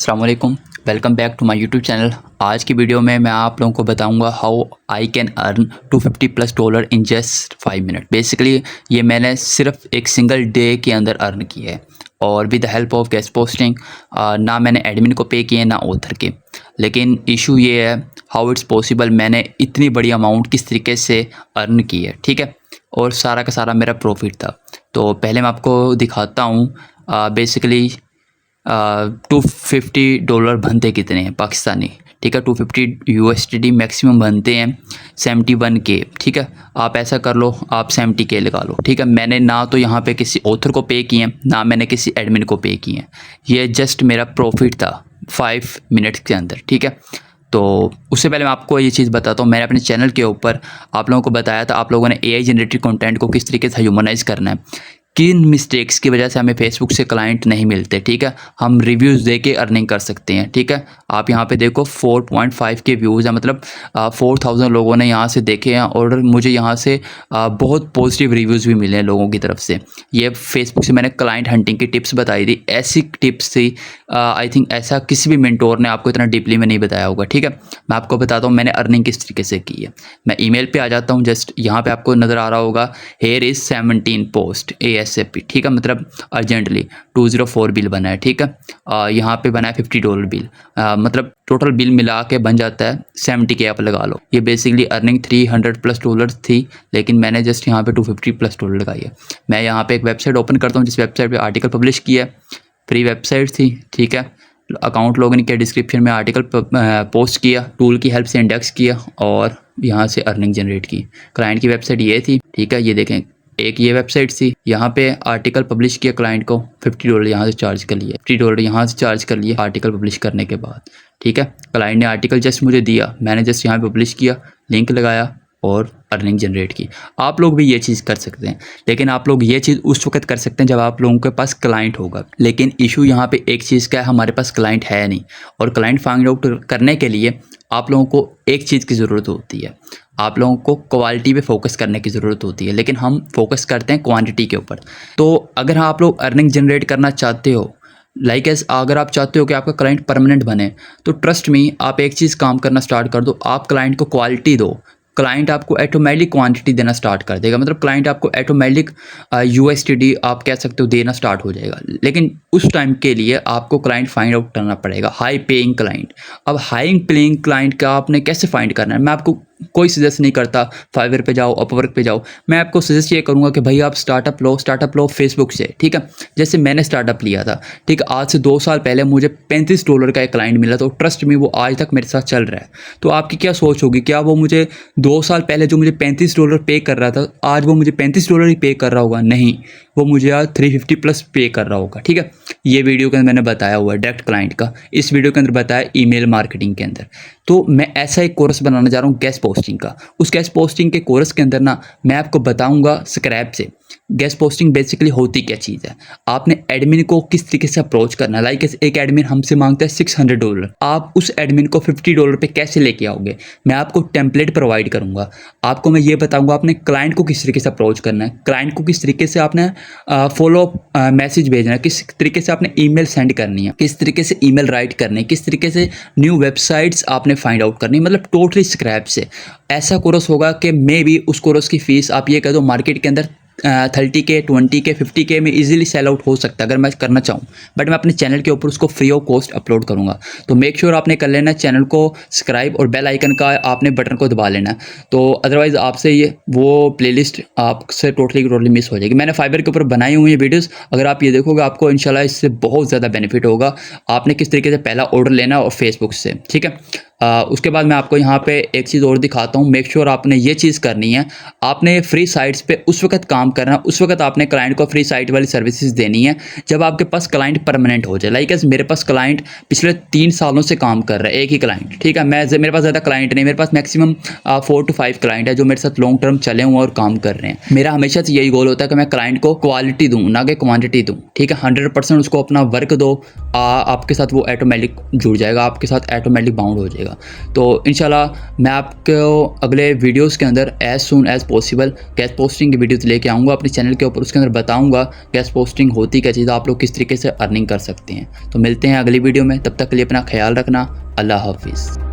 अस्सलाम वालेकुम, welcome back to my YouTube channel. आज की वीडियो में मैं आप लोगों को बताऊंगा how I can earn $250+ in just 5 minute. Basically ये मैंने सिर्फ एक सिंगल डे के अंदर अर्न किया है और with the help of guest posting. ना मैंने एडमिन को पे किए ना ऑथर के। लेकिन इशू ये है हाउ इट्स पॉसिबल मैंने इतनी बड़ी अमाउंट किस तरीके से अर्न की है, ठीक है। और सारा का सारा मेरा प्रॉफिट था। तो पहले मैं आपको दिखाता हूँ बेसिकली $250 बनते कितने हैं पाकिस्तानी, ठीक है। 250 USD मैक्सिमम बनते हैं 71K, ठीक है। आप ऐसा कर लो, आप 70K लगा लो, ठीक है। मैंने ना तो यहाँ पे किसी ऑथर को पे किए हैं ना मैंने किसी एडमिन को पे किए हैं। ये जस्ट मेरा प्रॉफिट था 5 मिनट्स के अंदर, ठीक है। तो उससे पहले मैं आपको ये चीज़ बताता हूँ। मैंने अपने चैनल के ऊपर आप लोगों को बताया था आप लोगों ने AI जनरेटेड कंटेंट को किस तरीके से ह्यूमनाइज़ करना है, किन मिस्टेक्स की वजह से हमें फेसबुक से क्लाइंट नहीं मिलते, ठीक है। हम रिव्यूज़ दे के अर्निंग कर सकते हैं, ठीक है। आप यहाँ पे देखो 4.5 के व्यूज़ हैं, मतलब 4000 लोगों ने यहाँ से देखे हैं और मुझे यहाँ से बहुत पॉजिटिव रिव्यूज़ भी मिले हैं लोगों की तरफ से। ये फेसबुक से मैंने क्लाइंट हंटिंग की टिप्स बताई थी, ऐसी टिप्स थी आई थिंक ऐसा किसी भी मेंटोर ने आपको इतना डीपली में नहीं बताया होगा, ठीक है। मैं आपको बताता हूँ मैंने अर्निंग किस तरीके से की है। मैं ईमेल पे आ जाता हूँ, जस्ट यहाँ पे आपको नज़र आ रहा होगा हेयर इज़ 17 पोस्ट ASAP, ठीक है। मतलब अर्जेंटली 204 बिल बना है, ठीक है। यहाँ पे बना है $50 बिल, मतलब टोटल बिल मिला के बन जाता है 70K आप लगा लो। ये बेसिकली अर्निंग $300+ थी, लेकिन मैंने जस्ट यहाँ पे $250+ लगाई है। मैं यहाँ पे एक वेबसाइट ओपन करता हूँ जिस वेबसाइट पे आर्टिकल पब्लिश किया है, फ्री वेबसाइट थी, ठीक है। अकाउंट लॉगिन किया, डिस्क्रिप्शन में आर्टिकल पोस्ट किया, टूल की हेल्प से इंडेक्स किया और यहाँ से अर्निंग जनरेट की। क्लाइंट की वेबसाइट ये थी, ठीक है। ये देखें, एक ये वेबसाइट थी, यहाँ पे आर्टिकल पब्लिश किया, क्लाइंट को $50 यहाँ से चार्ज कर लिया, $50 यहाँ से चार्ज कर लिया आर्टिकल पब्लिश करने के बाद, ठीक है। क्लाइंट ने आर्टिकल जस्ट मुझे दिया, मैंने जस्ट यहाँ पे पब्लिश किया, लिंक लगाया और अर्निंग जनरेट की। आप लोग भी ये चीज़ कर सकते हैं, लेकिन आप लोग ये चीज़ उस वक्त कर सकते हैं जब आप लोगों के पास क्लाइंट होगा। लेकिन इशू यहाँ पे एक चीज़ का है, हमारे पास क्लाइंट है नहीं। और क्लाइंट फाइंड आउट करने के लिए आप लोगों को एक चीज़ की ज़रूरत होती है, आप लोगों को क्वालिटी पे फोकस करने की ज़रूरत होती है, लेकिन हम फोकस करते हैं क्वांटिटी के ऊपर। तो अगर आप लोग अर्निंग जनरेट करना चाहते हो, अगर आप चाहते हो कि आपका क्लाइंट परमानेंट बने, तो ट्रस्ट मी आप एक चीज़ काम करना स्टार्ट कर दो, आप क्लाइंट को क्वालिटी दो, क्लाइंट आपको ऑटोमेटिक क्वांटिटी देना स्टार्ट कर देगा। मतलब क्लाइंट आपको ऑटोमेटिक USD आप कह सकते हो देना स्टार्ट हो जाएगा। लेकिन उस टाइम के लिए आपको क्लाइंट फाइंड आउट करना पड़ेगा, हाई पेइंग क्लाइंट। अब हाई पेइंग क्लाइंट का आपने कैसे फाइंड करना है, मैं आपको कोई सजेस्ट नहीं करता फाइवर पे जाओ, अपवर्क पे जाओ। मैं आपको सजेस्ट ये करूँगा कि भाई आप स्टार्टअप लो फेसबुक से, ठीक है। जैसे मैंने स्टार्टअप लिया था, ठीक है, आज से 2 साल पहले मुझे $35 का एक क्लाइंट मिला, तो ट्रस्ट में वो आज तक मेरे साथ चल रहा है। तो आपकी क्या सोच होगी, क्या वो मुझे 2 साल पहले जो मुझे $35 पे कर रहा था आज वो मुझे $35 ही पे कर रहा होगा? नहीं, वो मुझे आज 350+ पे कर रहा होगा, ठीक है। ये वीडियो के अंदर मैंने बताया हुआ है डायरेक्ट क्लाइंट का, इस वीडियो के अंदर बताया ईमेल मार्केटिंग के अंदर। तो मैं ऐसा एक कोर्स बनाने जा रहा हूँ गेस्ट पोस्टिंग का। उस गेस्ट पोस्टिंग के कोर्स के अंदर ना मैं आपको बताऊंगा स्क्रैप से गेस्ट पोस्टिंग बेसिकली होती क्या चीज़ है, आपने एडमिन को किस तरीके से अप्रोच करना है। लाइक एक एडमिन हमसे मांगता है $600, आप उस एडमिन को $50 पे कैसे लेके आओगे। मैं आपको टेम्पलेट प्रोवाइड करूंगा, आपको मैं ये बताऊंगा आपने क्लाइंट को किस तरीके से अप्रोच करना है, क्लाइंट को किस तरीके से आपने फॉलो मैसेज भेजना है, किस तरीके से आपने ईमेल सेंड करनी है, किस तरीके से ईमेल राइट करनी है, किस तरीके से न्यू वेबसाइट्स आपने फाइंड आउट करनी है। मतलब टोटली स्क्रैप से ऐसा कोर्स होगा कि मे बी उस कोर्स की फ़ीस आप ये कह दो मार्केट के अंदर 30K 20K 50K में इजीली सेल आउट हो सकता है अगर मैं करना चाहूँ। बट मैं अपने चैनल के ऊपर उसको फ्री ऑफ कॉस्ट अपलोड करूँगा। तो मेक श्योर आपने कर लेना, चैनल को सब्सक्राइब और बेल आइकन का आपने बटन को दबा लेना। तो अदरवाइज़ आपसे ये वो प्लेलिस्ट आपसे टोटली मिस हो जाएगी। मैंने फाइबर के ऊपर बनाई हुई है वीडियोज़, अगर आप ये देखोगे आपको इंशाल्लाह इससे बहुत ज़्यादा बेनिफिट होगा। आपने किस तरीके से पहला ऑर्डर लेना और फेसबुक से, ठीक है। उसके बाद मैं आपको यहाँ पे एक चीज़ और दिखाता हूँ। मेक श्योर आपने ये चीज़ करनी है, आपने फ्री साइट्स पे उस वक्त काम करना, उस वक्त आपने क्लाइंट को फ्री साइट वाली सर्विसेज देनी है जब आपके पास क्लाइंट परमानेंट हो जाए। लाइक मेरे पास क्लाइंट पिछले 3 सालों से काम कर रहा है, एक ही क्लाइंट, ठीक है। मेरे पास ज़्यादा क्लाइंट नहीं, मेरे पास मैक्सिमम 4 to 5 क्लाइंट है जो मेरे साथ लॉन्ग टर्म चले हुए और काम कर रहे हैं। मेरा हमेशा से यही गोल होता है कि मैं क्लाइंट को क्वालिटी दूँ ना कि क्वान्टिटी दूँ, ठीक है। 100% उसको अपना वर्क दो, आपके साथ वो ऑटोमेटिक जुड़ जाएगा, आपके साथ ऑटोमेटिक बाउंड हो जाएगा। कीजिएगा। तो इंशाल्लाह मैं आपको अगले वीडियोस के अंदर as soon as possible guest posting की वीडियोस लेके आऊँगा अपने चैनल के ऊपर। उसके अंदर बताऊँगा गेस्ट पोस्टिंग होती क्या चीज़, आप लोग किस तरीके से अर्निंग कर सकते हैं। तो मिलते हैं अगली वीडियो में, तब तक के लिए अपना ख्याल रखना। अल्लाह हाफिज़।